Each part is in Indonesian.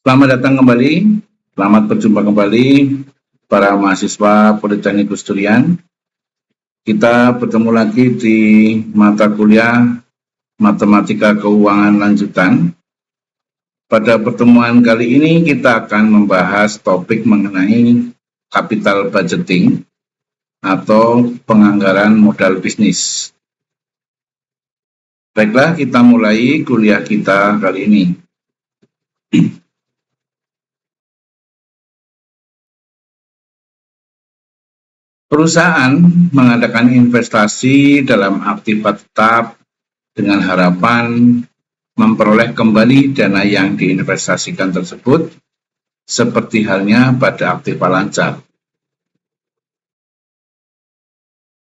Selamat datang kembali, selamat berjumpa kembali para mahasiswa Politeknik Gus Durian. Kita bertemu lagi di mata kuliah Matematika Keuangan Lanjutan. Pada pertemuan kali ini kita akan membahas topik mengenai capital budgeting atau penganggaran modal bisnis. Baiklah, kita mulai kuliah kita kali ini. Perusahaan mengadakan investasi dalam aktiva tetap dengan harapan memperoleh kembali dana yang diinvestasikan tersebut, seperti halnya pada aktiva lancar.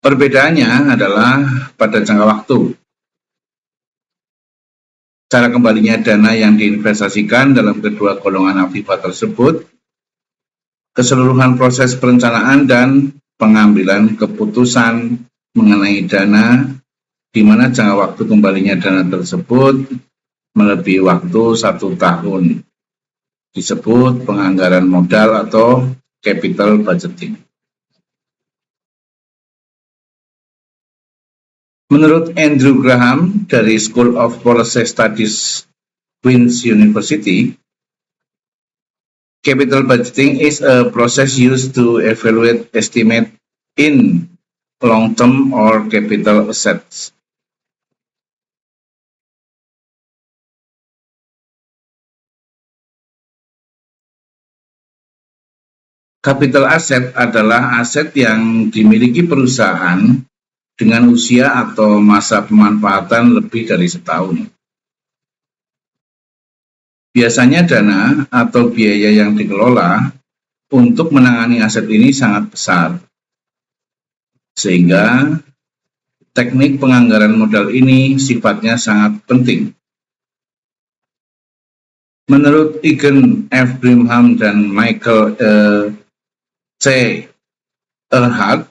Perbedaannya adalah pada jangka waktu. Cara kembalinya dana yang diinvestasikan dalam kedua golongan aktiva tersebut, keseluruhan proses perencanaan dan pengambilan keputusan mengenai dana, di mana jangka waktu kembalinya dana tersebut melebihi waktu 1 tahun. Disebut penganggaran modal atau capital budgeting. Menurut Andrew Graham dari School of Policy Studies, Queen's University, capital budgeting is a process used to evaluate, estimate in long-term or capital assets. Capital asset adalah aset yang dimiliki perusahaan dengan usia atau masa pemanfaatan lebih dari setahun. Biasanya dana atau biaya yang dikelola untuk menangani aset ini sangat besar, sehingga teknik penganggaran modal ini sifatnya sangat penting. Menurut Egan F. Brimham dan Michael C. Earhart,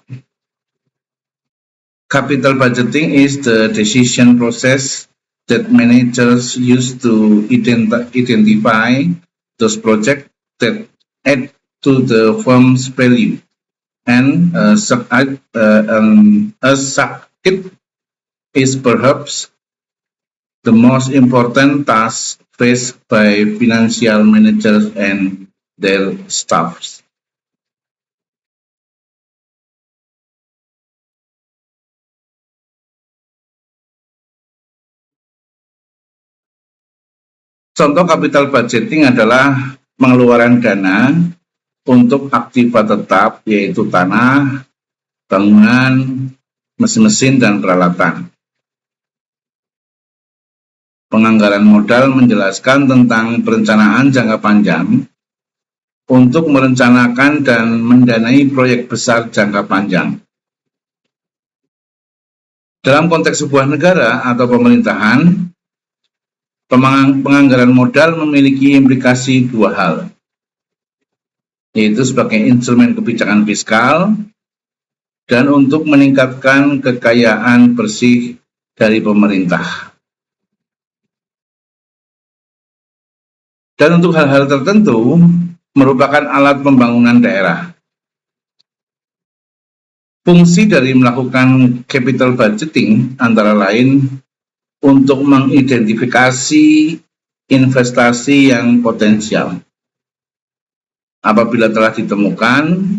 capital budgeting is the decision process that managers use to identify those projects that add to the firm's value, and as it is perhaps the most important task faced by financial managers and their staffs. Contoh capital budgeting adalah pengeluaran dana untuk aktiva tetap, yaitu tanah, bangunan, mesin-mesin, dan peralatan. Penganggaran modal menjelaskan tentang perencanaan jangka panjang untuk merencanakan dan mendanai proyek besar jangka panjang. Dalam konteks sebuah negara atau pemerintahan, penganggaran modal memiliki implikasi dua hal, yaitu sebagai instrumen kebijakan fiskal dan untuk meningkatkan kekayaan bersih dari pemerintah. Dan untuk hal-hal tertentu merupakan alat pembangunan daerah. Fungsi dari melakukan capital budgeting antara lain untuk mengidentifikasi investasi yang potensial. Apabila telah ditemukan,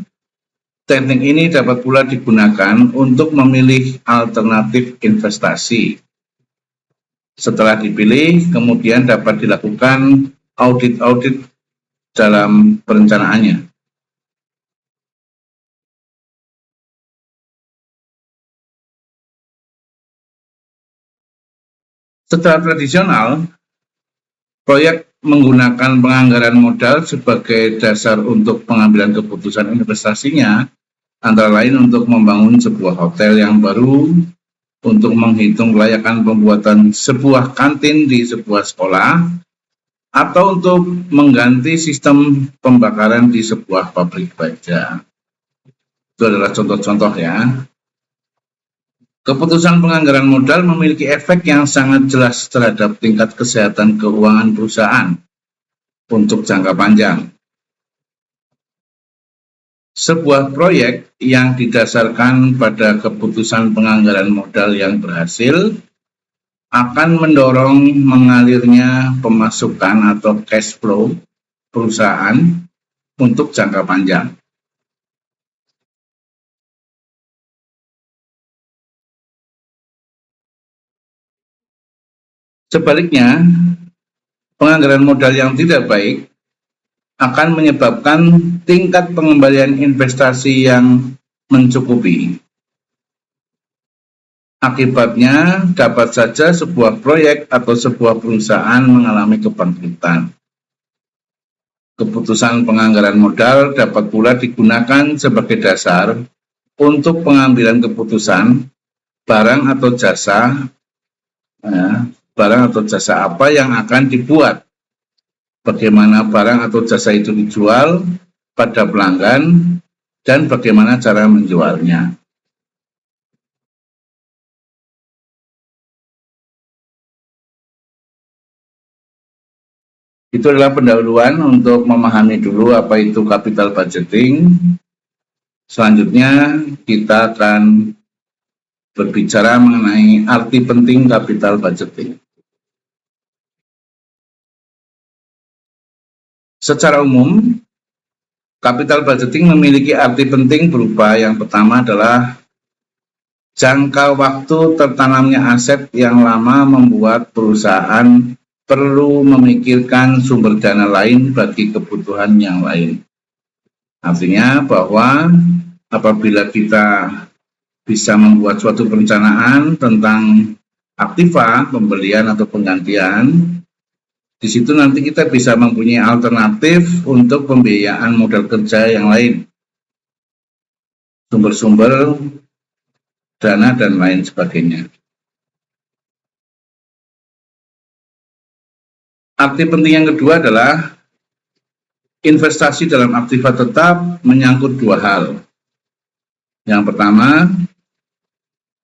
teknik ini dapat pula digunakan untuk memilih alternatif investasi. Setelah dipilih, kemudian dapat dilakukan audit-audit dalam perencanaannya. Secara tradisional, proyek menggunakan penganggaran modal sebagai dasar untuk pengambilan keputusan investasinya, antara lain untuk membangun sebuah hotel yang baru, untuk menghitung kelayakan pembuatan sebuah kantin di sebuah sekolah, atau untuk mengganti sistem pembakaran di sebuah pabrik baja. Itu adalah contoh-contoh ya. Keputusan penganggaran modal memiliki efek yang sangat jelas terhadap tingkat kesehatan keuangan perusahaan. untuk jangka panjang. Sebuah proyek yang didasarkan pada keputusan penganggaran modal yang berhasil akan mendorong mengalirnya pemasukan atau cash flow perusahaan untuk jangka panjang. Sebaliknya, penganggaran modal yang tidak baik akan menyebabkan tingkat pengembalian investasi yang mencukupi. Akibatnya, dapat saja sebuah proyek atau sebuah perusahaan mengalami kebangkrutan. Keputusan penganggaran modal dapat pula digunakan sebagai dasar untuk pengambilan keputusan barang atau jasa apa yang akan dibuat, bagaimana barang atau jasa itu dijual pada pelanggan, dan bagaimana cara menjualnya. Itu adalah pendahuluan untuk memahami dulu apa itu capital budgeting. Selanjutnya kita akan berbicara mengenai arti penting capital budgeting. Secara umum, capital budgeting memiliki arti penting berupa yang pertama adalah jangka waktu tertanamnya aset yang lama membuat perusahaan perlu memikirkan sumber dana lain bagi kebutuhan yang lain. Artinya bahwa apabila kita bisa membuat suatu perencanaan tentang aktiva, pembelian atau penggantian, di situ nanti kita bisa mempunyai alternatif untuk pembiayaan modal kerja yang lain, sumber-sumber dana dan lain sebagainya. Arti penting yang kedua adalah investasi dalam aktiva tetap menyangkut dua hal. Yang pertama,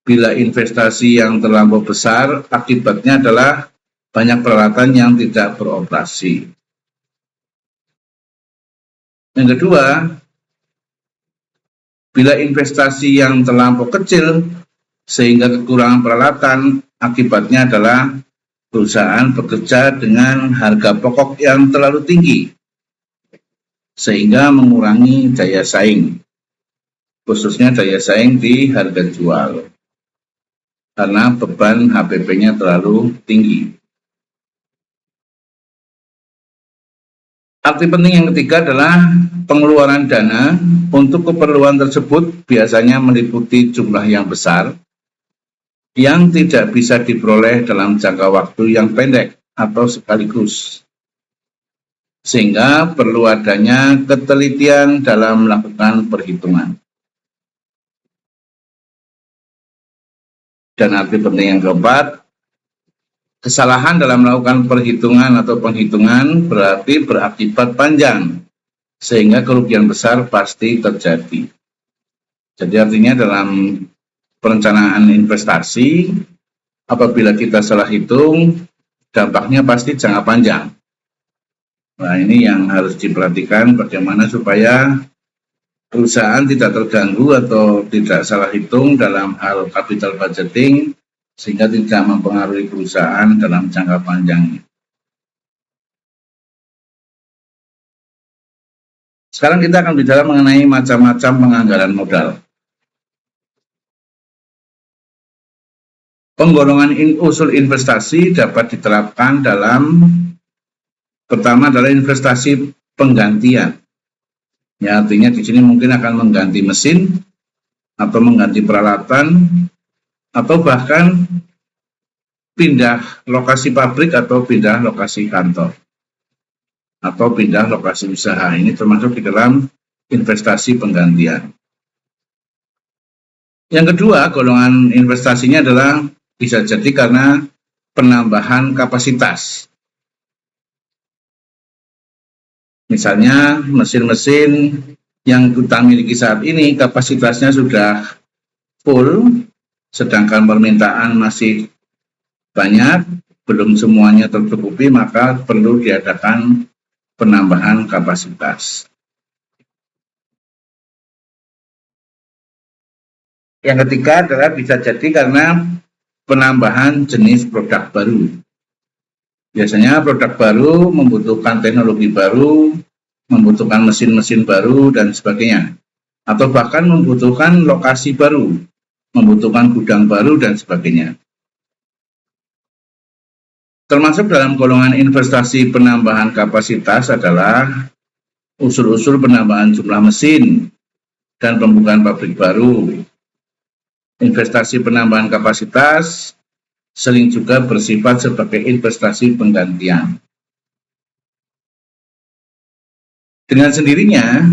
bila investasi yang terlampau besar, akibatnya adalah banyak peralatan yang tidak beroperasi. Yang kedua, bila investasi yang terlampau kecil sehingga kekurangan peralatan, akibatnya adalah perusahaan bekerja dengan harga pokok yang terlalu tinggi sehingga mengurangi daya saing, khususnya daya saing di harga jual karena beban HPP-nya terlalu tinggi. Arti penting yang ketiga adalah pengeluaran dana untuk keperluan tersebut biasanya meliputi jumlah yang besar yang tidak bisa diperoleh dalam jangka waktu yang pendek atau sekaligus, sehingga perlu adanya ketelitian dalam melakukan perhitungan. Dan arti penting yang keempat, kesalahan dalam melakukan perhitungan atau penghitungan berarti berakibat panjang, sehingga kerugian besar pasti terjadi. Jadi artinya dalam perencanaan investasi, apabila kita salah hitung, dampaknya pasti jangka panjang. Nah, ini yang harus diperhatikan bagaimana supaya perusahaan tidak terganggu atau tidak salah hitung dalam hal capital budgeting, sehingga tidak mempengaruhi perusahaan dalam jangka panjang. Sekarang kita akan bicara mengenai macam-macam penganggaran modal. Penggolongan usul investasi dapat diterapkan dalam, pertama adalah investasi penggantian. Ya, artinya di sini mungkin akan mengganti mesin atau mengganti peralatan atau bahkan pindah lokasi pabrik atau pindah lokasi kantor atau pindah lokasi usaha. Ini termasuk di dalam investasi penggantian. Yang kedua, golongan investasinya adalah bisa jadi karena penambahan kapasitas. Misalnya mesin-mesin yang kita miliki saat ini kapasitasnya sudah full, sedangkan permintaan masih banyak, belum semuanya tercukupi, maka perlu diadakan penambahan kapasitas. Yang ketiga adalah bisa jadi karena penambahan jenis produk baru. Biasanya produk baru membutuhkan teknologi baru, membutuhkan mesin-mesin baru, dan sebagainya. Atau bahkan membutuhkan lokasi baru, membutuhkan gudang baru, dan sebagainya. Termasuk dalam golongan investasi penambahan kapasitas adalah usul-usul penambahan jumlah mesin dan pembukaan pabrik baru. Investasi penambahan kapasitas sering juga bersifat sebagai investasi penggantian. Dengan sendirinya,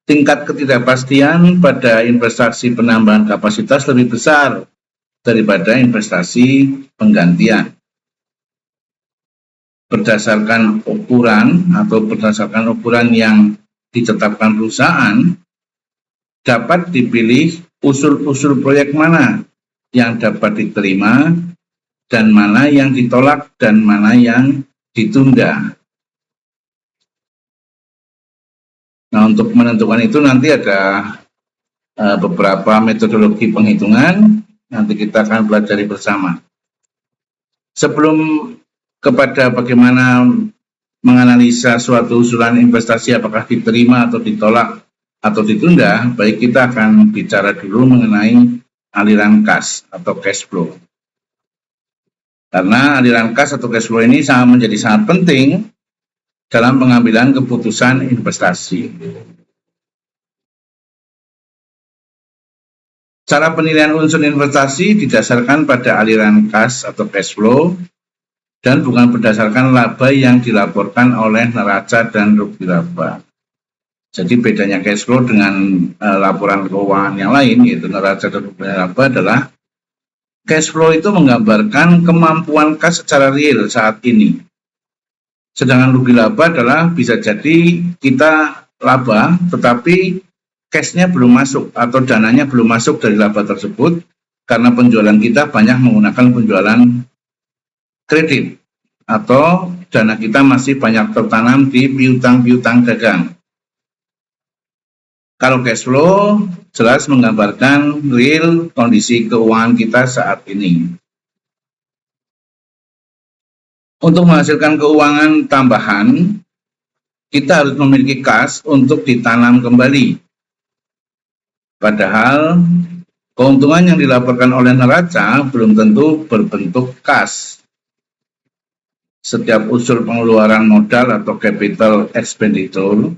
tingkat ketidakpastian pada investasi penambahan kapasitas lebih besar daripada investasi penggantian. Berdasarkan ukuran yang ditetapkan perusahaan, dapat dipilih usul-usul proyek mana yang dapat diterima dan mana yang ditolak dan mana yang ditunda. Nah, untuk menentukan itu nanti ada beberapa metodologi penghitungan, nanti kita akan pelajari bersama. Sebelum kepada bagaimana menganalisa suatu usulan investasi apakah diterima atau ditolak atau ditunda, baik kita akan bicara dulu mengenai aliran kas atau cash flow. Karena aliran kas atau cash flow ini menjadi sangat penting dalam pengambilan keputusan investasi. Cara penilaian unsur investasi didasarkan pada aliran kas atau cash flow dan bukan berdasarkan laba yang dilaporkan oleh neraca dan rugi laba. Jadi bedanya cash flow dengan laporan keuangan yang lain, yaitu neraca dan rugi laba, adalah cash flow itu menggambarkan kemampuan kas secara real saat ini. Sedangkan rugi laba adalah bisa jadi kita laba tetapi cash-nya belum masuk atau dananya belum masuk dari laba tersebut karena penjualan kita banyak menggunakan penjualan kredit atau dana kita masih banyak tertanam di piutang-piutang dagang. Kalau cash flow jelas menggambarkan real kondisi keuangan kita saat ini. Untuk menghasilkan keuangan tambahan, kita harus memiliki kas untuk ditanam kembali. Padahal keuntungan yang dilaporkan oleh neraca belum tentu berbentuk kas. Setiap usul pengeluaran modal atau capital expenditure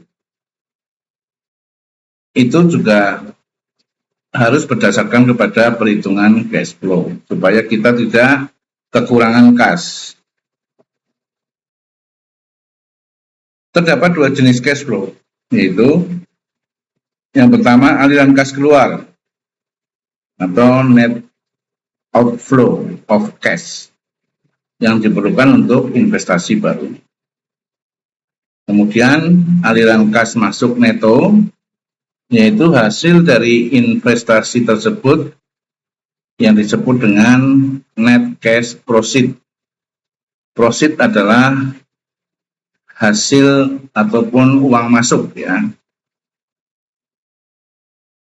itu juga harus berdasarkan kepada perhitungan cash flow supaya kita tidak kekurangan kas. Terdapat dua jenis cash flow, yaitu yang pertama aliran kas keluar atau net outflow of cash yang diperlukan untuk investasi baru. Kemudian aliran kas masuk neto, yaitu hasil dari investasi tersebut yang disebut dengan net cash proceed. Proceed adalah hasil ataupun uang masuk, ya.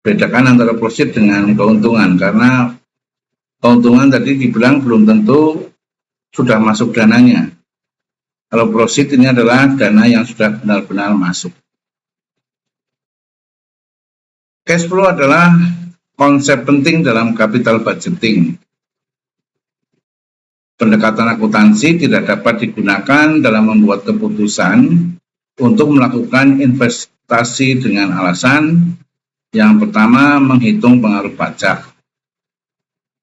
Bedakan antara proceed dengan keuntungan, karena keuntungan tadi dibilang belum tentu sudah masuk dananya. Kalau proceed ini adalah dana yang sudah benar-benar masuk. Cash flow adalah konsep penting dalam capital budgeting. Pendekatan akuntansi tidak dapat digunakan dalam membuat keputusan untuk melakukan investasi dengan alasan yang pertama menghitung pengaruh pajak,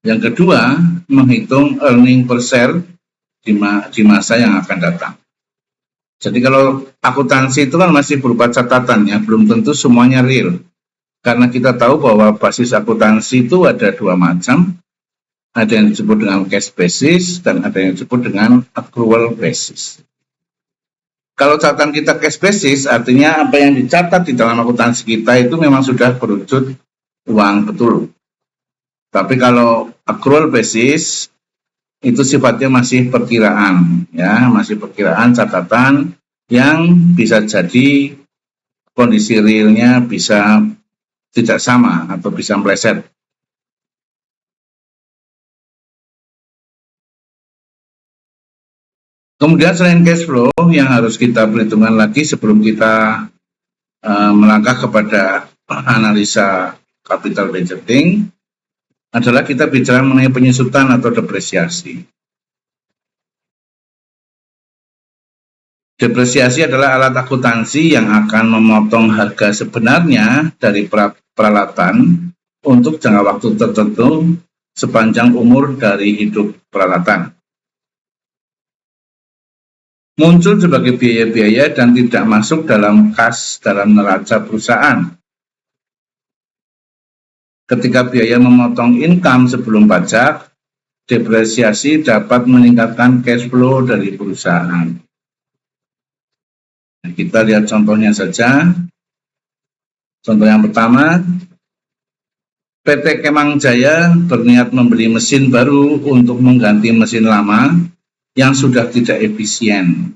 yang kedua menghitung earning per share di masa yang akan datang. Jadi kalau akuntansi itu kan masih berupa catatan, ya, belum tentu semuanya real. Karena kita tahu bahwa basis akuntansi itu ada dua macam, ada yang disebut dengan cash basis dan ada yang disebut dengan accrual basis. Kalau catatan kita cash basis, artinya apa yang dicatat di dalam akuntansi kita itu memang sudah berwujud uang betul. Tapi kalau accrual basis itu sifatnya masih perkiraan, ya, masih perkiraan catatan yang bisa jadi kondisi realnya bisa tidak sama atau bisa meleset. Kemudian selain cash flow yang harus kita perhitungkan lagi sebelum kita melangkah kepada analisa capital budgeting adalah kita bicara mengenai penyusutan atau depresiasi. Depresiasi adalah alat akuntansi yang akan memotong harga sebenarnya dari peralatan untuk jangka waktu tertentu sepanjang umur dari hidup peralatan. Muncul sebagai biaya-biaya dan tidak masuk dalam kas dalam neraca perusahaan. Ketika biaya memotong income sebelum pajak, depresiasi dapat meningkatkan cash flow dari perusahaan. Nah, kita lihat contohnya saja. Contoh yang pertama, PT Kemang Jaya berniat membeli mesin baru untuk mengganti mesin lama yang sudah tidak efisien.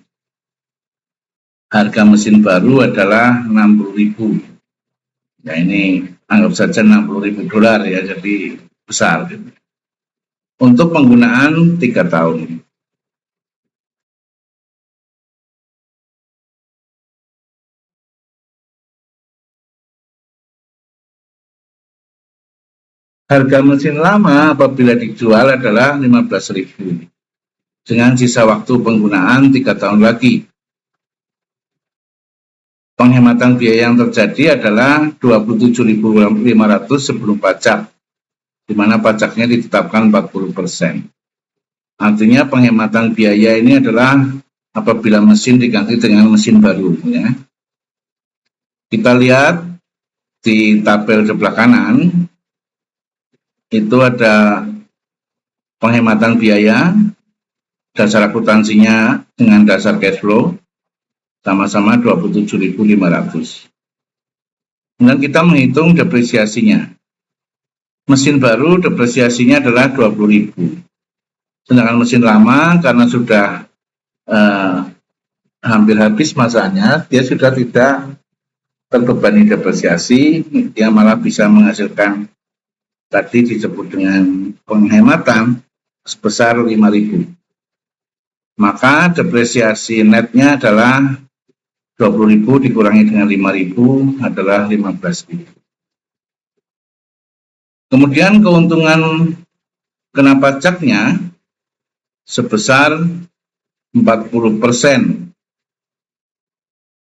Harga mesin baru adalah 60.000. Ya, ini anggap saja 60.000 dolar ya, jadi besar. Untuk penggunaan 3 tahun. Harga mesin lama apabila dijual adalah 15.000. Dengan sisa waktu penggunaan 3 tahun lagi. Penghematan biaya yang terjadi adalah 27.500 sebelum pajak, di mana pajaknya ditetapkan 40%. Artinya penghematan biaya ini adalah apabila mesin diganti dengan mesin baru. Ya. Kita lihat di tabel sebelah kanan, itu ada penghematan biaya, dasar akuntansinya dengan dasar cash flow, sama-sama 27.500. Kemudian kita menghitung depresiasinya. Mesin baru depresiasinya adalah 20.000. Sedangkan mesin lama karena sudah hampir habis masanya, dia sudah tidak terbebani depresiasi, dia malah bisa menghasilkan tadi disebut dengan penghematan sebesar 5.000. Maka depresiasi netnya adalah 20.000 dikurangi dengan 5.000 adalah 15.000. Kemudian keuntungan kena pajaknya sebesar 40%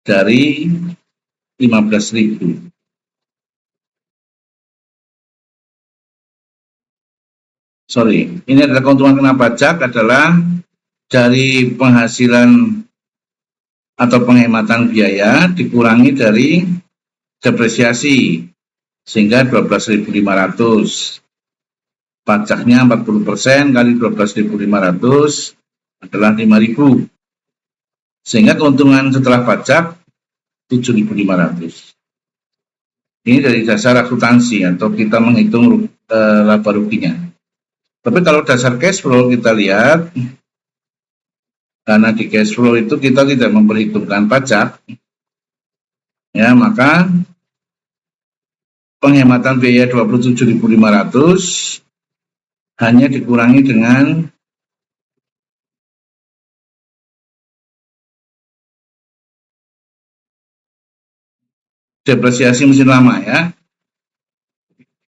dari 15.000. Sorry, ini adalah keuntungan kena pajak adalah dari penghasilan atau penghematan biaya dikurangi dari depresiasi sehingga 12.500. Pajaknya 40% kali 12.500 adalah 5.000. Sehingga keuntungan setelah pajak 7.500. Ini dari dasar akuntansi atau kita menghitung laba ruginya. Tapi kalau dasar cash flow kita lihat, karena di cash flow itu kita tidak memperhitungkan pajak, ya maka penghematan biaya 27.500 hanya dikurangi dengan depresiasi mesin lama ya,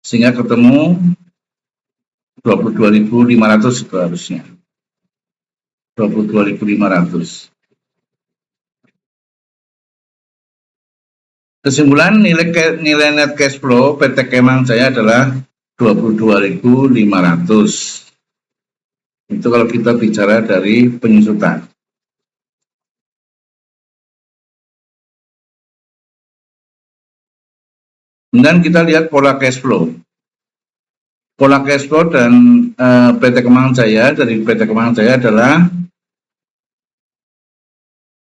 sehingga ketemu 22.500 itu harusnya. 22.500. Kesimpulan nilai net cash flow PT Kemang Jaya adalah 22.500. Itu kalau kita bicara dari penyusutan. Kemudian kita lihat pola cash flow. Pola cash flow dan PT Kemang Jaya dari PT Kemang Jaya adalah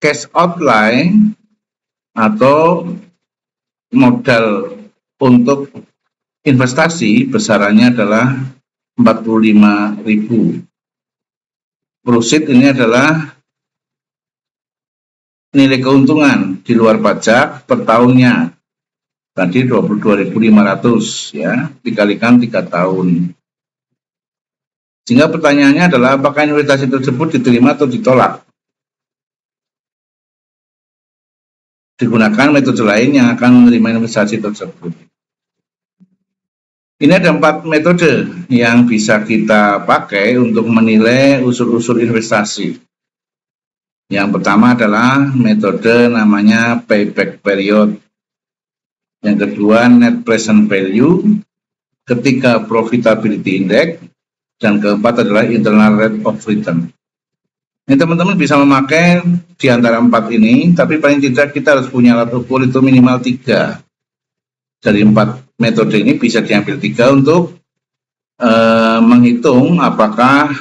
cash outlay atau modal untuk investasi besarannya adalah 45.000. Proceed ini adalah nilai keuntungan di luar pajak per tahunnya. Tadi 22.500 ya, dikalikan 3 tahun. Sehingga pertanyaannya adalah apakah investasi tersebut diterima atau ditolak? Digunakan metode lain yang akan menerima investasi tersebut. Ini ada 4 metode yang bisa kita pakai untuk menilai usul-usul investasi. Yang pertama adalah metode namanya payback period. Yang kedua net present value. Ketiga profitability index. Dan keempat adalah internal rate of return. Ini teman-teman bisa memakai di antara 4 ini, tapi paling tidak kita harus punya alat ukur itu minimal 3. Dari 4 metode ini bisa diambil 3 untuk menghitung apakah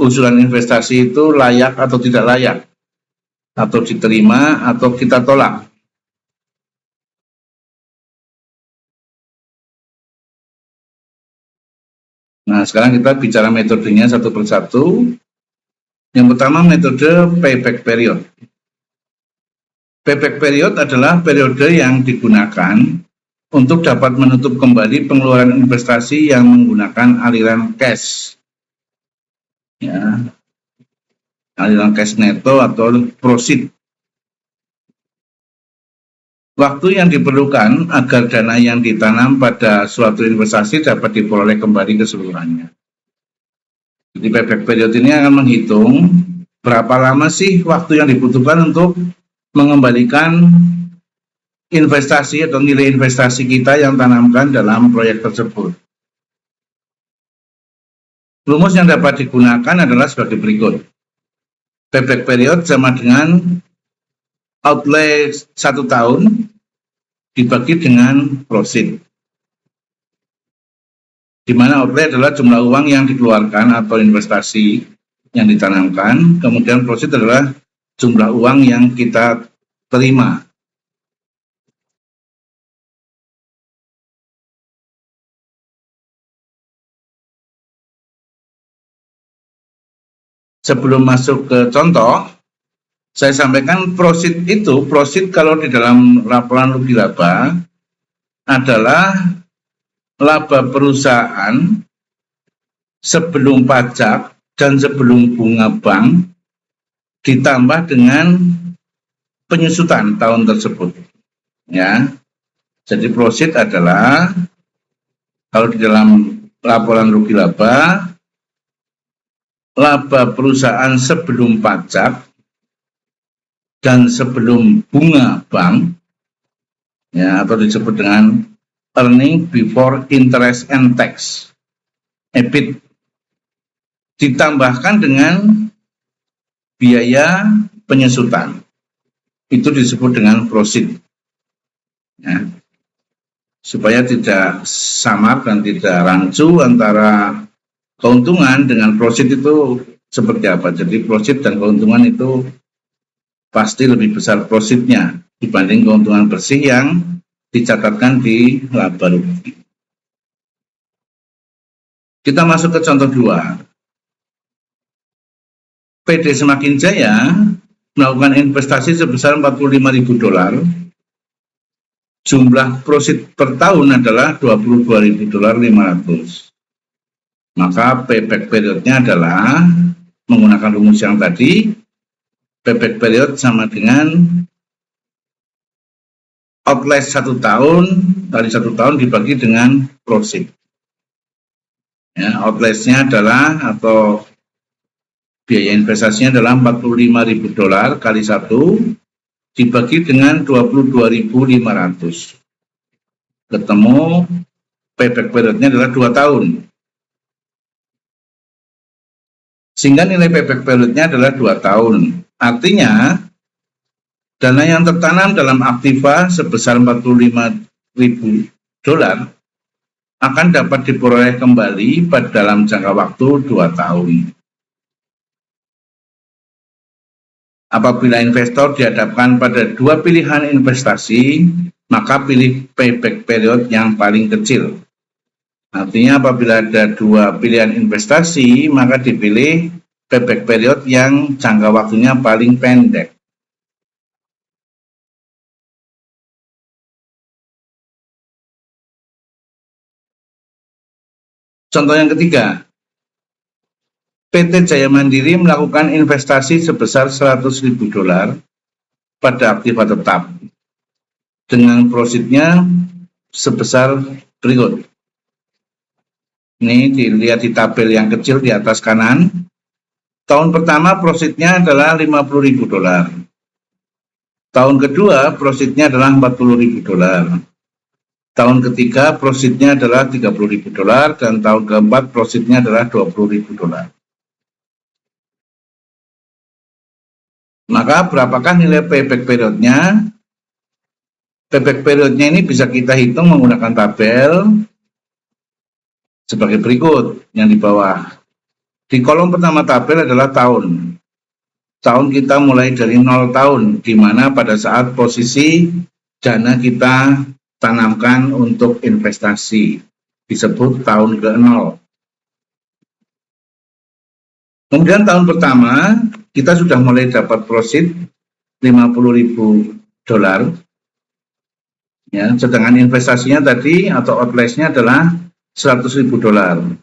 usulan investasi itu layak atau tidak layak, atau diterima atau kita tolak. Nah, sekarang kita bicara metodenya satu persatu. Yang pertama metode payback period. Payback period adalah periode yang digunakan untuk dapat menutup kembali pengeluaran investasi yang menggunakan aliran cash. Ya, aliran cash neto atau proceed. Waktu yang diperlukan agar dana yang ditanam pada suatu investasi dapat diperoleh kembali keseluruhannya. Jadi payback period ini akan menghitung berapa lama sih waktu yang dibutuhkan untuk mengembalikan investasi atau nilai investasi kita yang tanamkan dalam proyek tersebut. Rumus yang dapat digunakan adalah sebagai berikut. Payback period sama dengan outlay 1 tahun dibagi dengan proceed. Di mana outlay adalah jumlah uang yang dikeluarkan atau investasi yang ditanamkan, kemudian proceed adalah jumlah uang yang kita terima. Sebelum masuk ke contoh, saya sampaikan proceed itu, proceed kalau di dalam laporan rugi laba adalah laba perusahaan sebelum pajak dan sebelum bunga bank ditambah dengan penyusutan tahun tersebut. Ya, jadi proceed adalah kalau di dalam laporan rugi laba, laba perusahaan sebelum pajak dan sebelum bunga bank, ya, atau disebut dengan earning before interest and tax, EBIT, ditambahkan dengan biaya penyusutan, itu disebut dengan proceed. Ya, supaya tidak samar dan tidak rancu antara keuntungan dengan proceed itu seperti apa. Jadi proceed dan keuntungan itu pasti lebih besar proceednya dibanding keuntungan bersih yang dicatatkan di laba rugi. Kita masuk ke contoh 2. PD Semakin Jaya melakukan investasi sebesar $45.000. Jumlah proceed per tahun adalah $22.500. Maka payback periodnya adalah menggunakan rumus yang tadi. Payback period sama dengan outlay 1 tahun, dari 1 tahun dibagi dengan proceed. Ya, outlay-nya adalah atau biaya investasinya adalah $45.000 kali 1 dibagi dengan 22.500. Ketemu payback periodnya adalah 2 tahun. Sehingga nilai payback periodnya adalah 2 tahun. Artinya dana yang tertanam dalam aktiva sebesar $45.000 akan dapat diperoleh kembali pada dalam jangka waktu 2 tahun. Apabila investor dihadapkan pada 2 pilihan investasi, maka pilih payback period yang paling kecil. Artinya apabila ada 2 pilihan investasi, maka dipilih payback period yang jangka waktunya paling pendek. Contoh yang ketiga, PT Jaya Mandiri melakukan investasi sebesar $100.000 pada aktiva tetap dengan profitnya sebesar berikut. Ini dilihat di tabel yang kecil di atas kanan. Tahun pertama profitnya adalah $50.000. Tahun kedua profitnya adalah $40.000. Tahun ketiga profitnya adalah $30.000 dan tahun keempat profitnya adalah $20.000. Maka berapakah nilai payback periodnya? Payback periodnya ini bisa kita hitung menggunakan tabel sebagai berikut yang di bawah. Di kolom pertama tabel adalah tahun. Tahun kita mulai dari 0 tahun, di mana pada saat posisi dana kita tanamkan untuk investasi. Disebut tahun ke-0. Kemudian tahun pertama, kita sudah mulai dapat profit $50.000. Ya, sedangkan investasinya tadi atau outlay-nya adalah $100.000.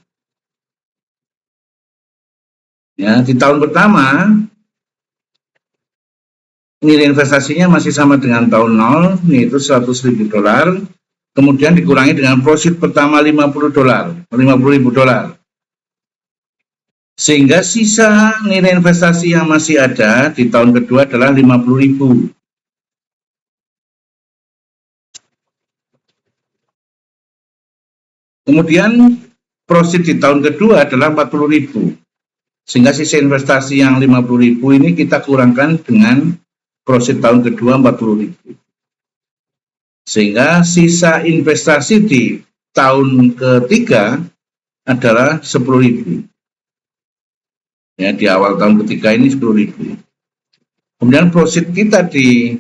Ya, di tahun pertama nilai investasinya masih sama dengan tahun 0, yaitu $100.000. Kemudian dikurangi dengan profit pertama $50.000. Sehingga sisa nilai investasi yang masih ada di tahun kedua adalah $50.000. Kemudian profit di tahun kedua adalah $40.000. Sehingga sisa investasi yang $50.000 ini kita kurangkan dengan profit tahun kedua $40.000. Sehingga sisa investasi di tahun ketiga adalah $10.000. Ya, di awal tahun ketiga ini $10.000. Kemudian profit kita di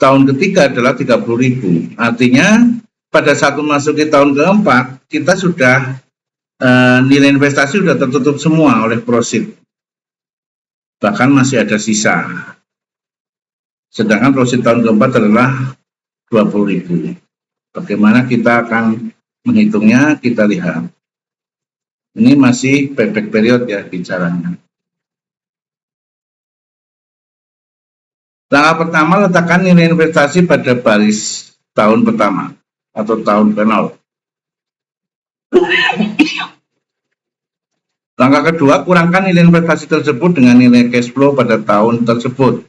tahun ketiga adalah $30.000. Artinya pada saat memasuki tahun keempat kita sudah nilai investasi sudah tertutup semua oleh profit. Bahkan masih ada sisa. Sedangkan profit tahun keempat adalah $20.000. Bagaimana kita akan menghitungnya? Kita lihat. Ini masih payback period ya bicaranya. Langkah pertama, letakkan nilai investasi pada baris tahun pertama atau tahun ke-0. Langkah kedua, kurangkan nilai investasi tersebut dengan nilai cash flow pada tahun tersebut.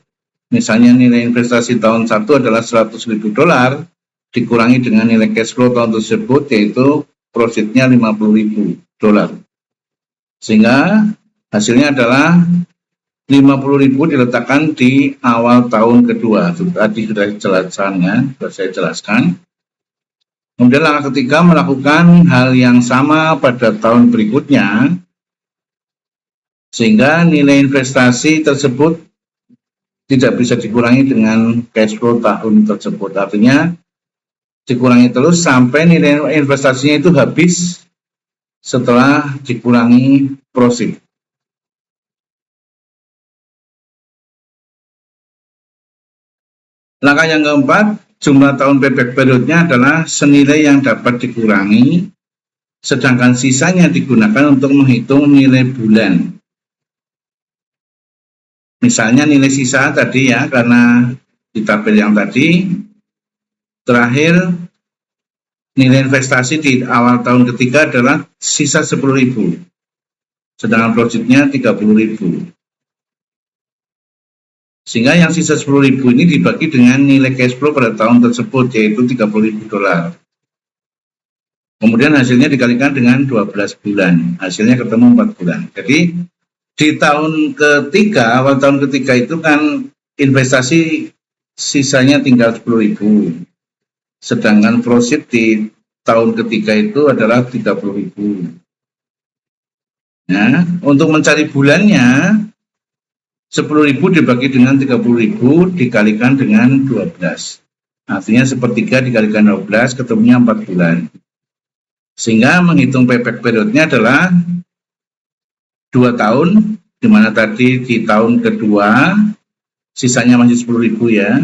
Misalnya nilai investasi tahun 1 adalah $100.000 dikurangi dengan nilai cash flow tahun tersebut, yaitu profitnya $50.000. Sehingga hasilnya adalah $50.000 diletakkan di awal tahun kedua. Tadi sudah saya jelaskan. Kemudian langkah ketiga, melakukan hal yang sama pada tahun berikutnya, sehingga nilai investasi tersebut tidak bisa dikurangi dengan cash flow tahun tersebut. Artinya dikurangi terus sampai nilai investasinya itu habis setelah dikurangi profit. Langkah yang keempat, jumlah tahun payback periodnya adalah senilai yang dapat dikurangi, sedangkan sisanya digunakan untuk menghitung nilai bulan. Misalnya nilai sisa tadi ya, karena di tabel yang tadi, terakhir nilai investasi di awal tahun ketiga adalah sisa $10.000, sedangkan profitnya $30.000. Sehingga yang sisa $10.000 ini dibagi dengan nilai cash flow pada tahun tersebut, yaitu $30.000. Kemudian hasilnya dikalikan dengan 12 bulan, hasilnya ketemu 4 bulan. Jadi di tahun ketiga, awal tahun ketiga itu kan investasi sisanya tinggal $10.000. Sedangkan profit di tahun ketiga itu adalah $30.000. Nah, untuk mencari bulannya, $10.000 dibagi dengan $30.000 dikalikan dengan 12. Artinya sepertiga dikalikan 12 ketemunya 4 bulan. Sehingga menghitung payback periodnya adalah 2 tahun, di mana tadi di tahun kedua sisanya masih $10.000 ya.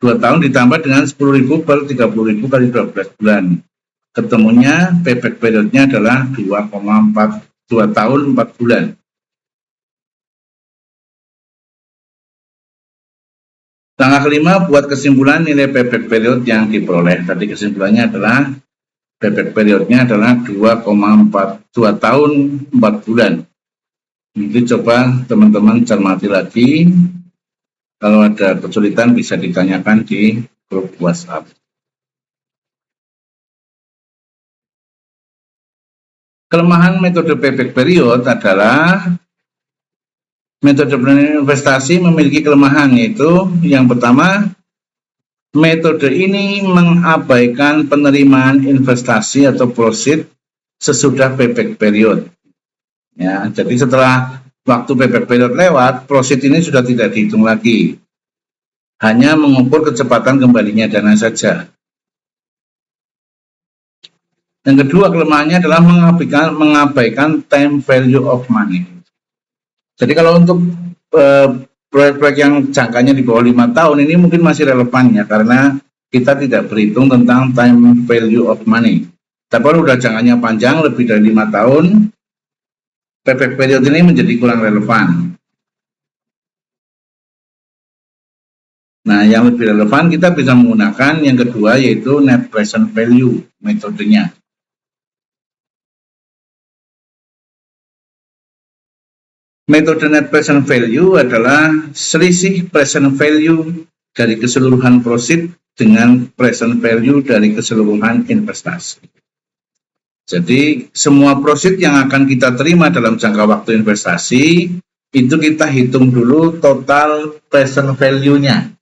2 tahun ditambah dengan $10.000 per $30.000 kali 12 bulan. ketemunya payback periodnya adalah 2 tahun 4 bulan. Langkah kelima, buat kesimpulan nilai payback period yang diperoleh. Tadi kesimpulannya adalah payback periodnya adalah 2 tahun 4 bulan. Nanti coba teman-teman cermati lagi. Kalau ada kesulitan bisa ditanyakan di grup WhatsApp. Kelemahan metode payback period adalah metode investasi memiliki kelemahan, yaitu yang pertama, metode ini mengabaikan penerimaan investasi atau proceed sesudah payback period. Ya, jadi setelah waktu payback period lewat, proceed ini sudah tidak dihitung lagi. Hanya mengukur kecepatan kembalinya dana saja. Yang kedua kelemahannya adalah mengabaikan time value of money. Jadi kalau untuk proyek-proyek yang jangkanya di bawah 5 tahun ini mungkin masih relevan ya, karena kita tidak berhitung tentang time value of money. Tapi kalau udah jangkanya panjang, lebih dari 5 tahun, payback period ini menjadi kurang relevan. Nah, yang lebih relevan kita bisa menggunakan yang kedua, yaitu net present value metodenya. Metode net present value adalah selisih present value dari keseluruhan proceed dengan present value dari keseluruhan investasi. Jadi semua proceed yang akan kita terima dalam jangka waktu investasi itu kita hitung dulu total present value-nya.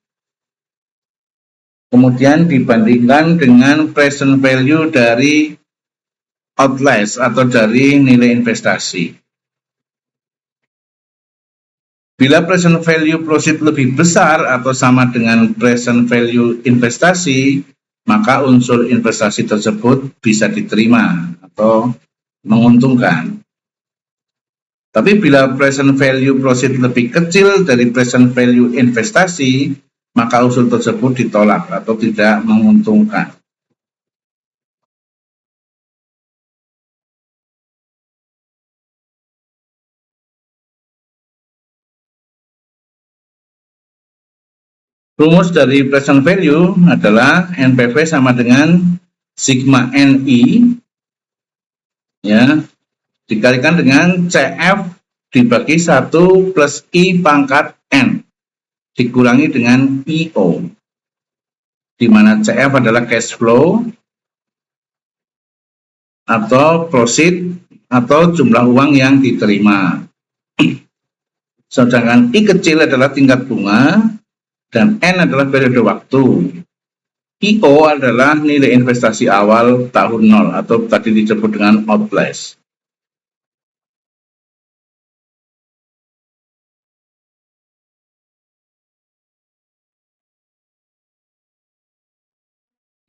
Kemudian dibandingkan dengan present value dari outlast atau dari nilai investasi. Bila present value proceed lebih besar atau sama dengan present value investasi, maka unsur investasi tersebut bisa diterima atau menguntungkan. Tapi bila present value proceed lebih kecil dari present value investasi, maka unsur tersebut ditolak atau tidak menguntungkan. Rumus dari present value adalah NPV sama dengan sigma NI ya, dikalikan dengan CF dibagi 1 plus I pangkat N dikurangi dengan IO, di mana CF adalah cash flow atau proceed atau jumlah uang yang diterima. Sedangkan I kecil adalah tingkat bunga dan N adalah periode waktu. IO adalah nilai investasi awal tahun 0 atau tadi disebut dengan outlast.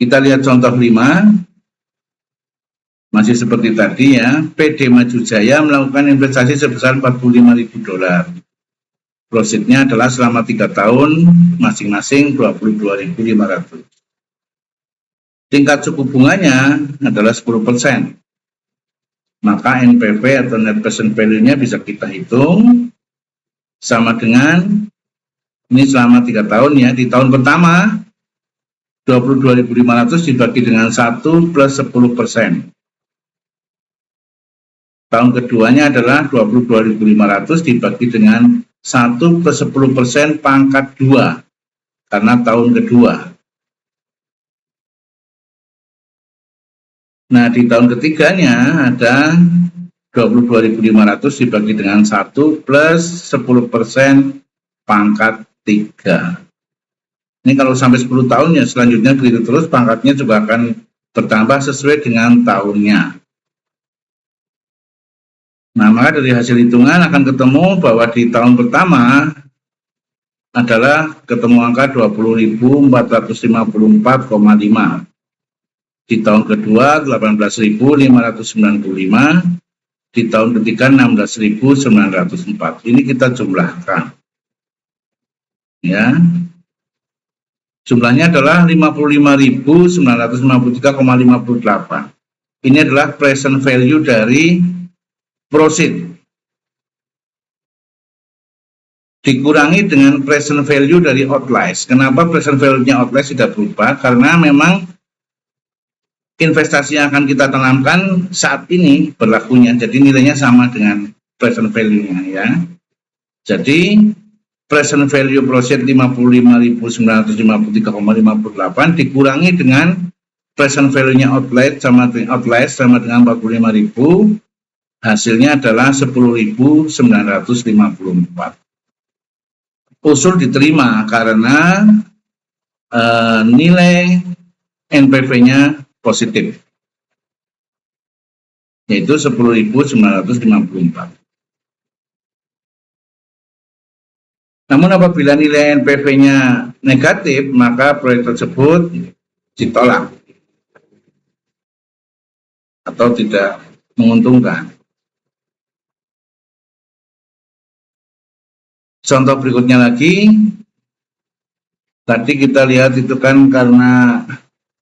Kita lihat contoh 5. Masih seperti tadi ya, PD Maju Jaya melakukan investasi sebesar $45.000. Proceednya adalah selama 3 tahun, masing-masing 22.500. Tingkat suku bunganya adalah 10%. Maka NPV atau net present value-nya bisa kita hitung sama dengan, ini selama 3 tahun ya, di tahun pertama 22.500 dibagi dengan 1 plus 10%. Tahun keduanya adalah 22.500 dibagi dengan 1 plus 10% pangkat 2 karena tahun kedua. Nah, di tahun ketiganya ada 22.500 dibagi dengan 1 plus 10% pangkat 3. Ini kalau sampai 10 tahun ya selanjutnya begitu terus, pangkatnya juga akan bertambah sesuai dengan tahunnya. Nah, maka dari hasil hitungan akan ketemu bahwa di tahun pertama adalah ketemu angka 20.454,5. Di tahun kedua 18.595, di tahun ketiga 16.904. Ini kita jumlahkan. Ya. Jumlahnya adalah 55.953,58. Ini adalah present value dari proceed. Dikurangi dengan present value dari outlays. Kenapa present value-nya outlays tidak berubah? Karena memang investasi yang akan kita tanamkan saat ini berlakunya. Jadi nilainya sama dengan present value-nya ya. Jadi present value proceed 55.953,58 dikurangi dengan present value-nya outlays sama dengan 45.000, hasilnya adalah 10.954. Usul diterima karena nilai NPV-nya positif, yaitu 10.954. Namun apabila nilai NPV-nya negatif, maka proyek tersebut ditolak atau tidak menguntungkan. Contoh berikutnya lagi, tadi kita lihat itu kan karena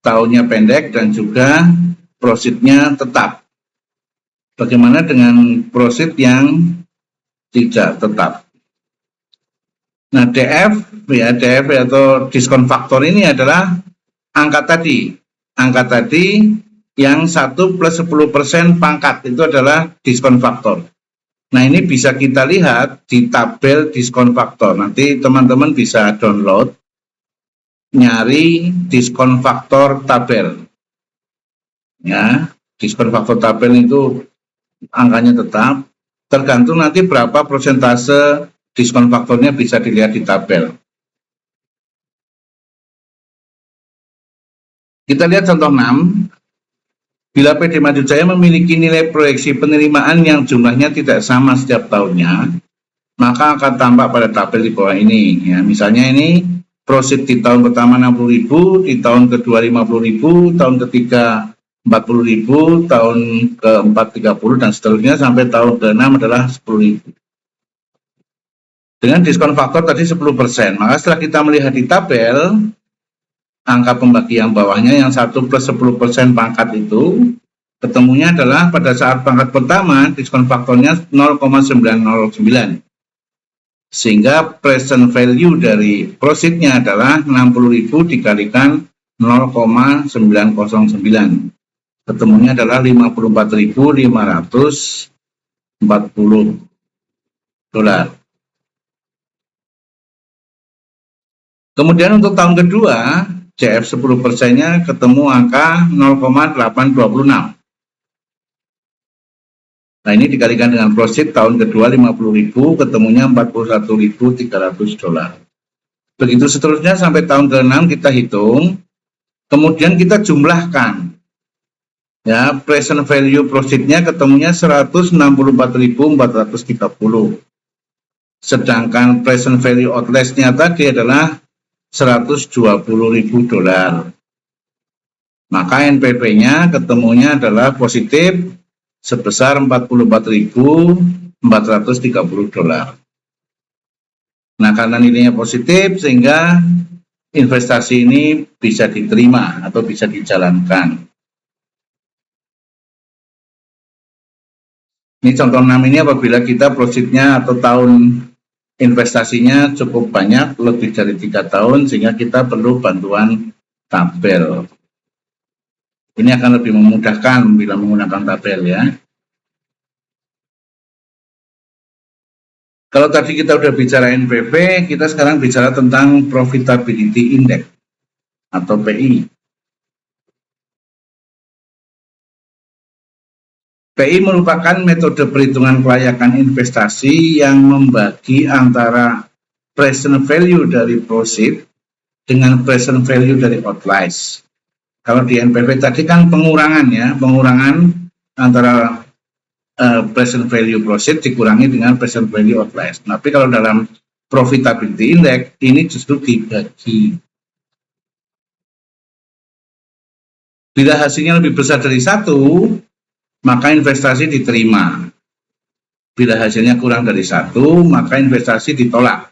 tahunnya pendek dan juga profitnya tetap. Bagaimana dengan profit yang tidak tetap? Nah, DF atau diskon faktor ini adalah angka tadi yang 1 plus 10% pangkat, itu adalah diskon faktor. Nah, ini bisa kita lihat di tabel diskon faktor. Nanti teman-teman bisa download, nyari diskon faktor tabel. Ya, diskon faktor tabel itu angkanya tetap, tergantung nanti berapa persentase diskon faktornya bisa dilihat di tabel. Kita lihat contoh 6. Bila PD Maju Jaya memiliki nilai proyeksi penerimaan yang jumlahnya tidak sama setiap tahunnya, maka akan tampak pada tabel di bawah ini. Ya, misalnya ini proceed di tahun pertama 60.000, di tahun kedua 50.000, tahun ketiga 40.000, tahun keempat 30, dan seterusnya sampai tahun ke-6 adalah 10.000. Dengan diskon faktor tadi 10%, maka setelah kita melihat di tabel, angka pembagi yang bawahnya yang 1 plus 10% pangkat itu, ketemunya adalah pada saat pangkat pertama, diskon faktornya 0,909. Sehingga present value dari proceednya adalah 60.000 dikalikan 0,909. Ketemunya adalah 54.540 dolar. Kemudian untuk tahun kedua, CF 10%-nya ketemu angka 0,826. Nah, ini dikalikan dengan proceed tahun kedua 50.000, ketemunya 41.300 dolar. Begitu seterusnya sampai tahun ke-6 kita hitung, kemudian kita jumlahkan. Ya, present value proceed-nya ketemunya 164.430. Sedangkan present value outlays-nya tadi adalah 120.000 dolar. Maka NPV-nya ketemunya adalah positif sebesar 44.430 dolar. Nah, karena nilainya positif sehingga investasi ini bisa diterima atau bisa dijalankan. Ini contoh 6 ini apabila kita proceednya atau tahun investasinya cukup banyak, lebih dari 3 tahun, sehingga kita perlu bantuan tabel. Ini akan lebih memudahkan bila menggunakan tabel ya. Kalau tadi kita udah bicara NPV, kita sekarang bicara tentang Profitability Index atau PI. PI merupakan metode perhitungan kelayakan investasi yang membagi antara present value dari proceed dengan present value dari outlays. Kalau di NPV tadi kan pengurangan ya, pengurangan antara present value proceed dikurangi dengan present value outlays. Tapi kalau dalam Profitability Index ini justru dibagi. Bila hasilnya lebih besar dari 1, maka investasi diterima. Bila hasilnya kurang dari 1, maka investasi ditolak.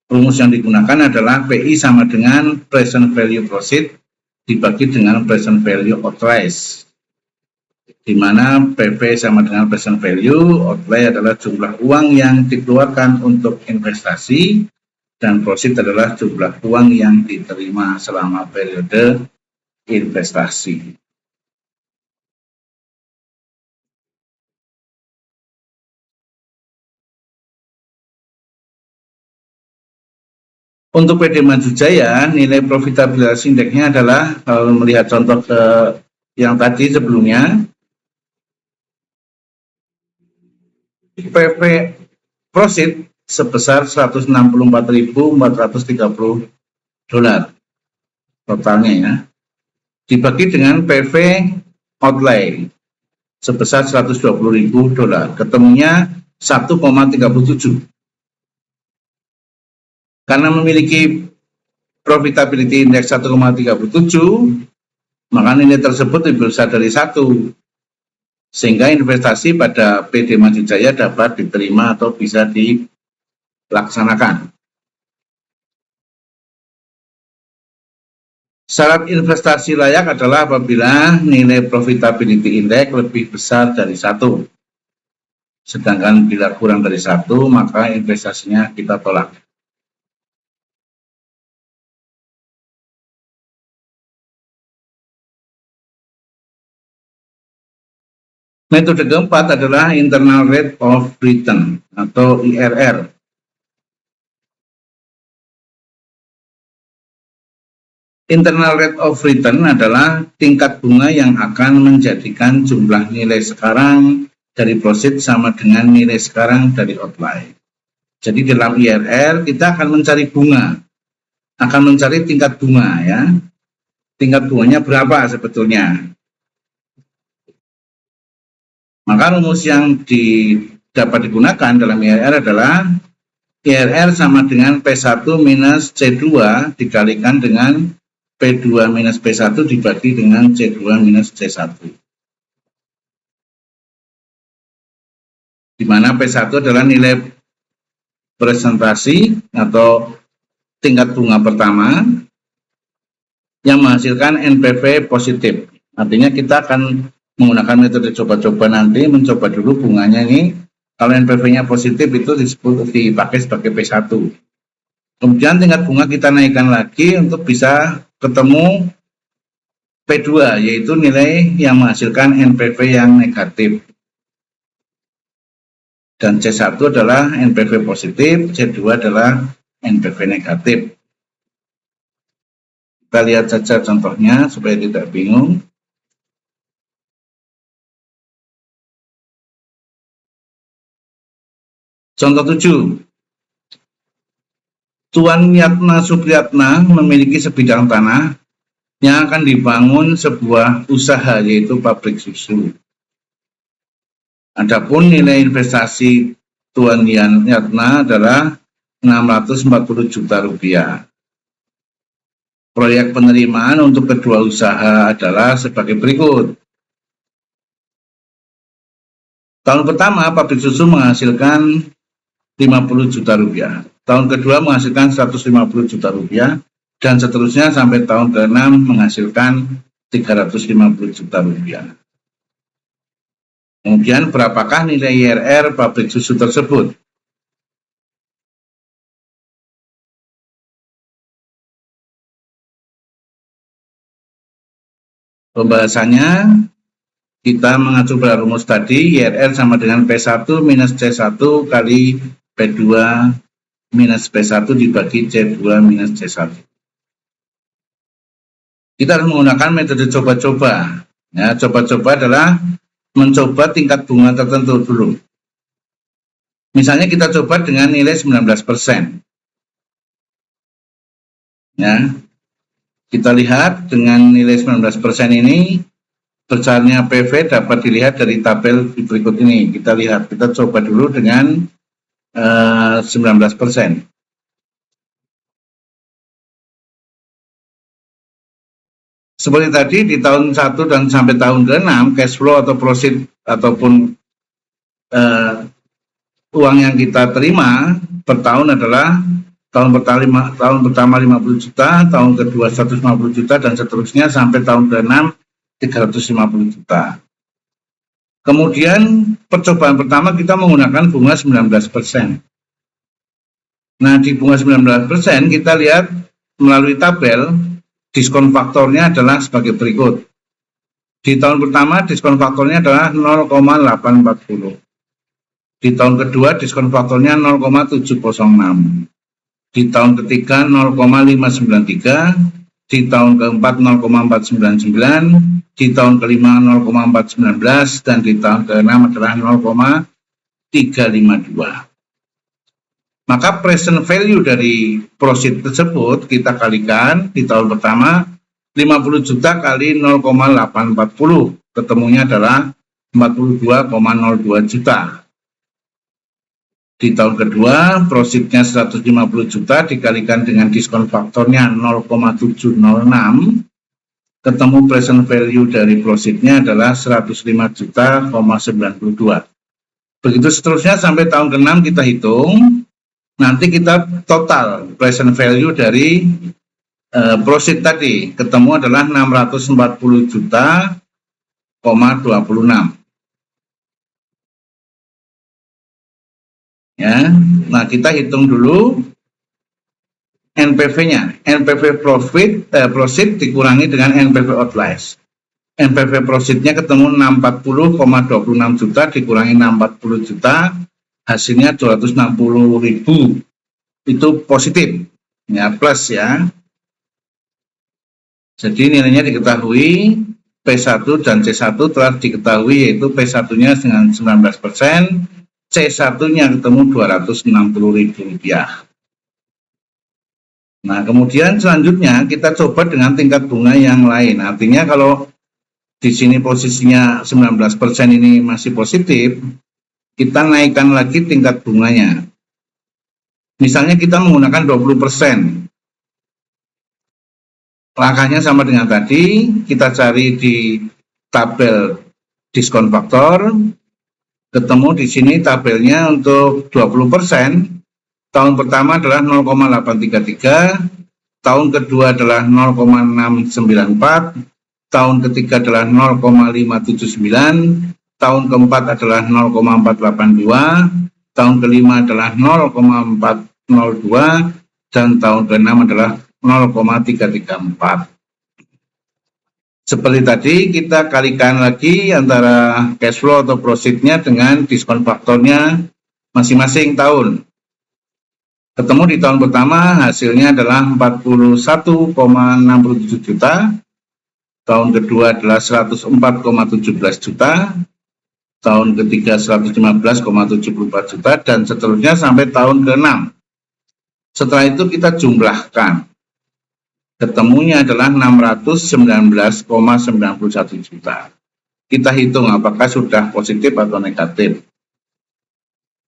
rumus yang digunakan adalah PI sama dengan present value proceed dibagi dengan present value authorized, di mana PV sama dengan present value, outlay adalah jumlah uang yang dikeluarkan untuk investasi, dan proceed adalah jumlah uang yang diterima selama periode investasi. Untuk PD Maju Jaya, nilai profitabilitas indeksnya adalah, kalau melihat contoh ke yang tadi sebelumnya, PV proceed sebesar 164.430 dolar totalnya ya, dibagi dengan PV outlay sebesar 120.000 dolar, ketemunya 1,37. Karena memiliki profitability index 1,37, maka nilai tersebut lebih besar dari 1, sehingga investasi pada PD Maju Jaya dapat diterima atau bisa dilaksanakan. Syarat investasi layak adalah apabila nilai profitability index lebih besar dari 1. Sedangkan bila kurang dari 1, maka investasinya kita tolak. Metode keempat adalah internal rate of return atau IRR. Internal rate of return adalah tingkat bunga yang akan menjadikan jumlah nilai sekarang dari proceed sama dengan nilai sekarang dari outlay. Jadi dalam IRR kita akan mencari bunga, akan mencari tingkat bunga ya. Tingkat bunganya berapa sebetulnya? Maka rumus yang dapat digunakan dalam IRR adalah IRR sama dengan P1 minus C2 dikalikan dengan P2 minus P1 dibagi dengan C2 minus C1. Di mana P1 adalah nilai presentasi atau tingkat bunga pertama yang menghasilkan NPV positif. Artinya kita akan menggunakan metode coba-coba nanti, mencoba dulu bunganya ini. Kalau NPV-nya positif itu dipakai sebagai P1. Kemudian tingkat bunga kita naikkan lagi untuk bisa ketemu P2, yaitu nilai yang menghasilkan NPV yang negatif. Dan C1 adalah NPV positif, C2 adalah NPV negatif. Kita lihat saja contohnya supaya tidak bingung. Contoh 7. Tuan Yatna Supriyatna memiliki sebidang tanah yang akan dibangun sebuah usaha, yaitu pabrik susu. Adapun nilai investasi Tuan Yatna adalah 640 juta rupiah. Proyek penerimaan untuk kedua usaha adalah sebagai berikut. Tahun pertama pabrik susu menghasilkan 50 juta rupiah. Tahun kedua menghasilkan 150 juta rupiah, dan seterusnya sampai tahun ke-6 menghasilkan 350 juta rupiah. Kemudian berapakah nilai IRR pabrik susu tersebut? Pembahasannya kita mengacu pada rumus tadi, IRR sama dengan P1 minus C1 kali P2 minus P1 dibagi C2 minus C1. Kita harus menggunakan metode coba-coba. Ya, coba-coba adalah mencoba tingkat bunga tertentu dulu. Misalnya kita coba dengan nilai 19%. Ya, kita lihat dengan nilai 19% ini, besarnya PV dapat dilihat dari tabel berikut ini. Kita lihat, kita coba dulu dengan 19%. Seperti tadi di tahun 1 dan sampai tahun ke-6, cash flow atau proceed ataupun uang yang kita terima per tahun adalah tahun pertama 50 juta, tahun kedua 150 juta, dan seterusnya sampai tahun ke-6 350 juta. Kemudian percobaan pertama kita menggunakan bunga 19%. Nah, di bunga 19% kita lihat melalui tabel diskon faktornya adalah sebagai berikut. Di tahun pertama diskon faktornya adalah 0,840. Di tahun kedua diskon faktornya 0,706. Di tahun ketiga 0,593, di tahun keempat 0,499, di tahun kelima 0,419, dan di tahun keenam adalah 0,352. Maka present value dari proceed tersebut kita kalikan di tahun pertama 50 juta kali 0,840, ketemunya adalah 42,02 juta. Di tahun kedua, proceednya 150 juta dikalikan dengan diskon faktornya 0,706, ketemu present value dari proceednya adalah 105 juta, 92. Begitu seterusnya sampai tahun ke-6 kita hitung, nanti kita total present value dari proceed tadi, ketemu adalah 640 juta, 26. Ya, nah kita hitung dulu NPV-nya. NPV proceed dikurangi dengan NPV outlays. NPV proceed-nya ketemu 640,26 juta dikurangi 640 juta, hasilnya 260.000. Itu positif, ya, plus ya. Jadi nilainya diketahui, P1 dan C1 telah diketahui, yaitu P1-nya dengan 19%, C1-nya ketemu Rp260.000. Nah, kemudian selanjutnya kita coba dengan tingkat bunga yang lain. Artinya kalau di sini posisinya 19% ini masih positif, kita naikkan lagi tingkat bunganya. Misalnya kita menggunakan 20%. Langkahnya sama dengan tadi, kita cari di tabel diskon faktor. Ketemu di sini tabelnya untuk 20%, tahun pertama adalah 0,833, tahun kedua adalah 0,694, tahun ketiga adalah 0,579, tahun keempat adalah 0,482, tahun kelima adalah 0,402, dan tahun keenam adalah 0,334. Seperti tadi, kita kalikan lagi antara cash flow atau proceed-nya dengan diskon faktornya masing-masing tahun. Ketemu di tahun pertama hasilnya adalah 41,67 juta, tahun kedua adalah 104,17 juta, tahun ketiga 115,74 juta, dan seterusnya sampai tahun ke-6. Setelah itu kita jumlahkan. Ketemunya adalah 619,91 juta. Kita hitung apakah sudah positif atau negatif.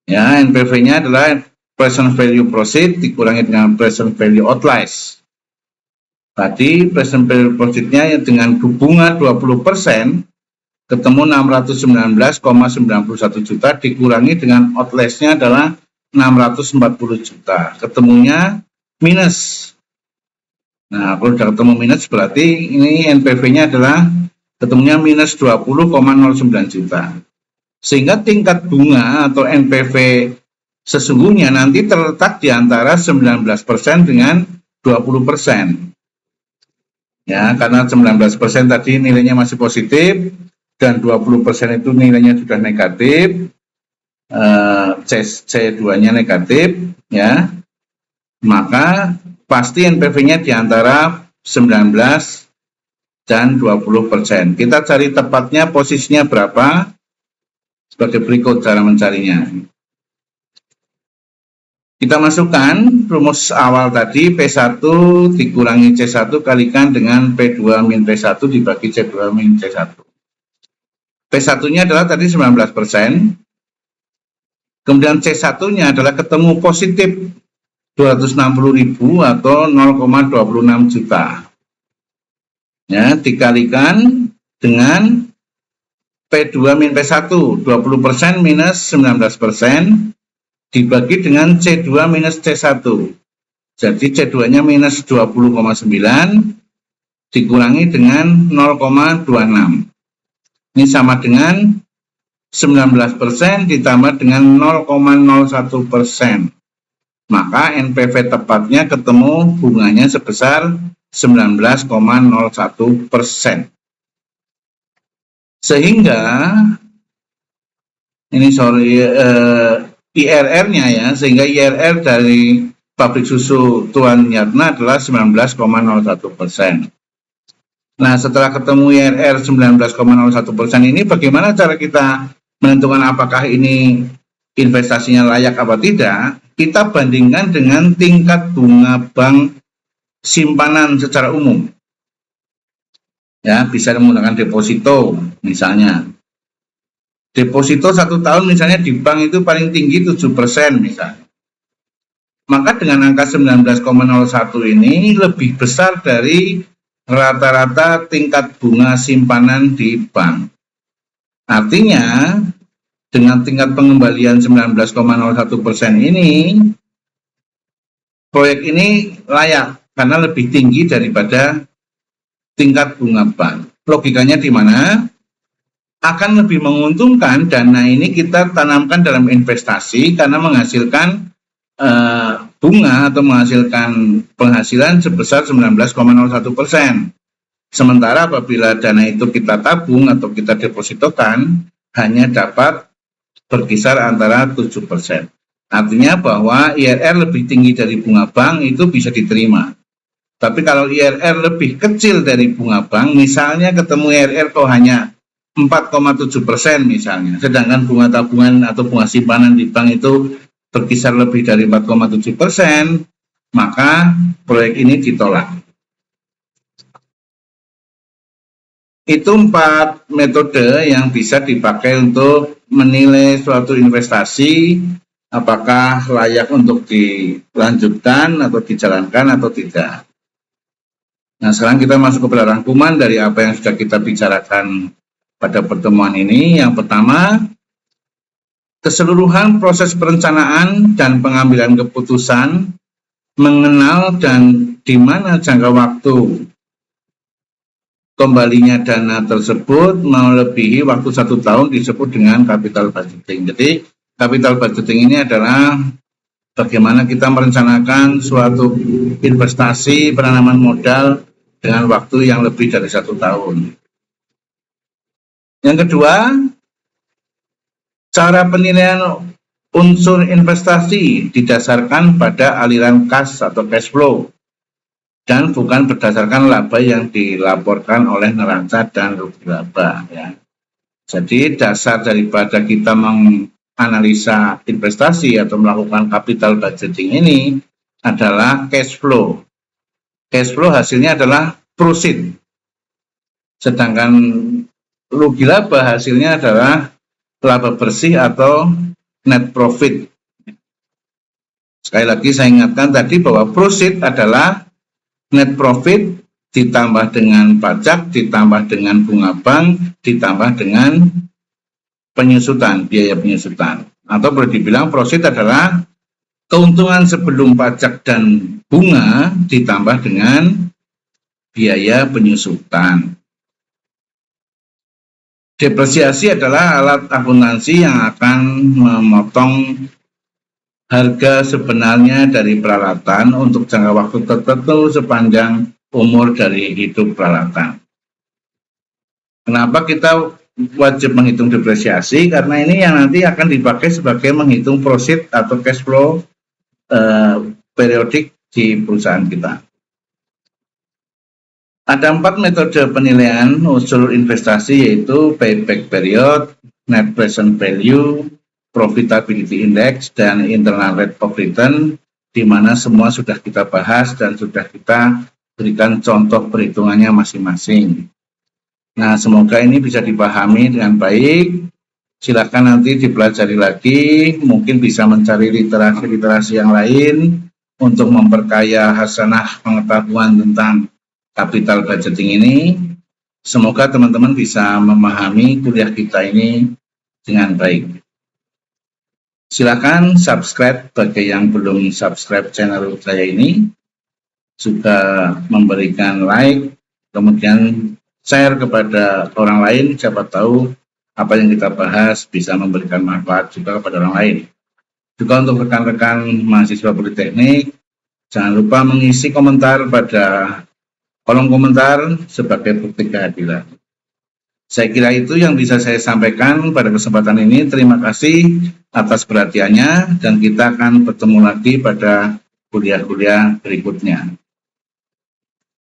Ya, NPV-nya adalah present value proceed dikurangi dengan present value outlays. Tadi present value proceed-nya dengan bunga 20%, ketemu 619,91 juta dikurangi dengan outlays-nya adalah 640 juta. Ketemunya minus. Nah, kalau sudah ketemu minus berarti ini NPV-nya adalah ketemunya minus 20,09 juta. Sehingga tingkat bunga atau NPV sesungguhnya nanti terletak di antara 19% dengan 20%. Ya, karena 19% tadi nilainya masih positif dan 20% itu nilainya sudah negatif, C2-nya negatif, ya. Maka pasti NPV-nya di antara 19 dan 20%. Kita cari tepatnya posisinya berapa, sebagai berikut cara mencarinya. Kita masukkan rumus awal tadi, P1 dikurangi C1 kalikan dengan P2 min P1 dibagi C2 min C1. P1-nya adalah tadi 19%, kemudian C1-nya adalah ketemu positif 260.000 atau 0,26 juta. Ya, dikalikan dengan P2 min P1, 20% minus 19%, dibagi dengan C2 minus C1. Jadi C2-nya minus 20,9 dikurangi dengan 0,26. Ini sama dengan 19% ditambah dengan 0,01%. Maka NPV tepatnya ketemu bunganya sebesar 19,01%. Sehingga ini IRR-nya ya, sehingga IRR dari pabrik susu Tuan Yatna adalah 19,01%. Nah, setelah ketemu IRR 19,01% ini, bagaimana cara kita menentukan apakah ini investasinya layak apa tidak? Kita bandingkan dengan tingkat bunga bank simpanan secara umum. Ya, bisa menggunakan deposito misalnya. Deposito 1 tahun misalnya di bank itu paling tinggi 7% misalnya. Maka dengan angka 19,01 ini lebih besar dari rata-rata tingkat bunga simpanan di bank. Artinya, dengan tingkat pengembalian 19,01% ini, proyek ini layak karena lebih tinggi daripada tingkat bunga bank. Logikanya di mana? Akan lebih menguntungkan dana ini kita tanamkan dalam investasi karena menghasilkan bunga atau menghasilkan penghasilan sebesar 19,01%. Sementara apabila dana itu kita tabung atau kita depositokan, hanya dapat berkisar antara 7%. Artinya bahwa IRR lebih tinggi dari bunga bank itu bisa diterima. Tapi kalau IRR lebih kecil dari bunga bank, misalnya ketemu IRR kok hanya 4,7% misalnya, sedangkan bunga tabungan atau bunga simpanan di bank itu berkisar lebih dari 4,7%, maka proyek ini ditolak. Itu 4 metode yang bisa dipakai untuk menilai suatu investasi apakah layak untuk dilanjutkan atau dijalankan atau tidak. Nah, sekarang kita masuk kepada rangkuman dari apa yang sudah kita bicarakan pada pertemuan ini. Yang pertama, keseluruhan proses perencanaan dan pengambilan keputusan mengenal dan di mana jangka waktu kembalinya dana tersebut melebihi waktu 1 tahun disebut dengan capital budgeting. Jadi capital budgeting ini adalah bagaimana kita merencanakan suatu investasi penanaman modal dengan waktu yang lebih dari 1 tahun. Yang kedua, cara penilaian unsur investasi didasarkan pada aliran kas atau cash flow dan bukan berdasarkan laba yang dilaporkan oleh neraca dan rugi laba. Ya. Jadi dasar daripada kita menganalisa investasi atau melakukan capital budgeting ini adalah cash flow. Cash flow hasilnya adalah proceed. Sedangkan rugi laba hasilnya adalah laba bersih atau net profit. Sekali lagi saya ingatkan tadi bahwa proceed adalah net profit ditambah dengan pajak, ditambah dengan bunga bank, ditambah dengan penyusutan, biaya penyusutan. Atau boleh dibilang proceed adalah keuntungan sebelum pajak dan bunga ditambah dengan biaya penyusutan. Depresiasi adalah alat akuntansi yang akan memotong harga sebenarnya dari peralatan untuk jangka waktu tertentu sepanjang umur dari hidup peralatan. Kenapa kita wajib menghitung depresiasi? Karena ini yang nanti akan dipakai sebagai menghitung proceed atau cash flow periodik di perusahaan kita. Ada 4 metode penilaian unsur investasi, yaitu payback period, net present value, profitability index, dan internal rate of return, di mana semua sudah kita bahas dan sudah kita berikan contoh perhitungannya masing-masing. Nah, semoga ini bisa dipahami dengan baik. Silakan nanti dipelajari lagi, mungkin bisa mencari literasi-literasi yang lain untuk memperkaya hasanah pengetahuan tentang capital budgeting ini. Semoga teman-teman bisa memahami kuliah kita ini dengan baik. Silakan subscribe bagi yang belum subscribe channel saya ini, juga memberikan like, kemudian share kepada orang lain, siapa tahu apa yang kita bahas bisa memberikan manfaat juga kepada orang lain. Juga untuk rekan-rekan mahasiswa Politeknik, jangan lupa mengisi komentar pada kolom komentar sebagai bukti kehadiran. Saya kira itu yang bisa saya sampaikan pada kesempatan ini. Terima kasih atas perhatiannya dan kita akan bertemu lagi pada kuliah-kuliah berikutnya.